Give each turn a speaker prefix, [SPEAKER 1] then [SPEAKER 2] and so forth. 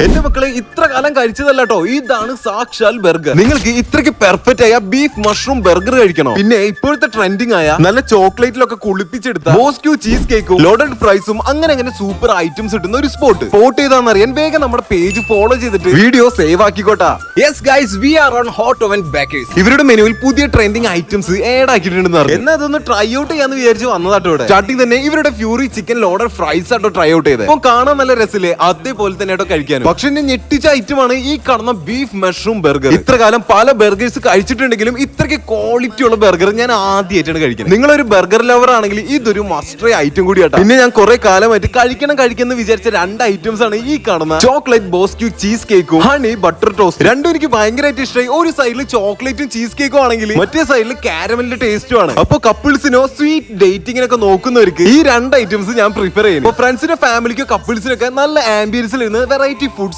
[SPEAKER 1] എന്റെ മക്കളെ ഇത്ര കാലം കഴിച്ചതല്ലോ, ഇതാണ് സാക്ഷാൽ ബർഗർ. നിങ്ങൾക്ക് ഇത്രയ്ക്ക് പെർഫെക്റ്റ് ആയ ബീഫ് മഷ്റൂം ബർഗർ കഴിക്കണോ? പിന്നെ ഇപ്പോഴത്തെ ട്രെൻഡിങ് ആയ നല്ല ചോക്ലേറ്റിലൊക്കെ കുളിപ്പിച്ചെടുത്ത ബോസ്ക്യൂ ചീസ് കേക്കും ലോഡഡ് ഫ്രൈസും അങ്ങനെ സൂപ്പർ ഐറ്റംസ് കിട്ടുന്ന ഒരു സ്പോട്ട് ഏതാണെന്നറിയാൻ വേഗം നമ്മുടെ പേജ് ഫോളോ ചെയ്തിട്ട് വീഡിയോ സേവ് ആക്കിക്കോട്ടാ. Yes guys, we are on hot oven bakers. ഇവരുടെ മെനുവിൽ പുതിയ ട്രെൻഡിങ് ഐറ്റംസ് ആഡ് ആക്കിയിട്ടുണ്ടെന്ന് പറഞ്ഞു. എന്നാൽ അതൊന്ന് ട്രൈ ഔട്ട് ചെയ്യാന്ന് വിചാരിച്ച് വന്നതാട്ടോ. ഇവിടെ സ്റ്റാർട്ടിംഗ് തന്നെ ഇവരുടെ ഫ്യൂറി ചിക്കൻ ലോഡഡ് ഫ്രൈസ് ആട്ടോ ട്രൈ ഔട്ട് ചെയ്തത്. അപ്പൊ കാണാൻ നല്ല രസമില്ലേ? അതേപോലെ തന്നെ ആട്ടോ കഴിക്കാനും. പക്ഷെ ഞെട്ടിച്ച ഐറ്റമാണ് ഈ കാണുന്ന ബീഫ് മഷ്റൂം ബർഗർ. ഇത്ര കാലം പല ബർഗേഴ്സ് കഴിച്ചിട്ടുണ്ടെങ്കിലും ഇത്രയ്ക്ക് ക്വാളിറ്റി ഉള്ള ബർഗർ ഞാൻ ആദ്യമായിട്ടാണ് കഴിക്കുന്നത്. നിങ്ങളൊരു ബർഗർ ലവർ ആണെങ്കിൽ ഇതൊരു മസ്റ്റ് ഐറ്റം കൂടിയാട്ടോ. പിന്നെ ഞാൻ കുറെ കാലമായിട്ട് കഴിക്കണം വിചാരിച്ച രണ്ട് ഐറ്റംസ് ആണ് ഈ കാണുന്ന ചോക്ലേറ്റ് ബോസ്ക്യൂ ചീസ് കേക്കും ഹണി ബട്ടർ ടോസ്റ്റ്. രണ്ടും എനിക്ക് ഭയങ്കരമായിട്ട് ഇഷ്ടമായി. ഒരു സൈഡിൽ ചോക്ലേറ്റും ചീസ് കേക്കും ആണെങ്കിൽ മറ്റേ സൈഡിൽ കാരമലിന്റെ ടേസ്റ്റും ആണ്. അപ്പൊ കപ്പിൾസിനോ സ്വീറ്റ് ഡേറ്റിങ്ങിനൊക്കെ നോക്കുന്നവർക്ക് ഈ രണ്ട് ഐറ്റംസ് ഞാൻ പ്രിഫർ ചെയ്യുന്നു. ഫ്രണ്ട്സിനോ ഫാമിലിക്കോ കപ്പിൾസിനൊക്കെ നല്ല ആംബിയൻസിൽ ഇരുന്ന് വെറൈറ്റി ഫുഡ്സ്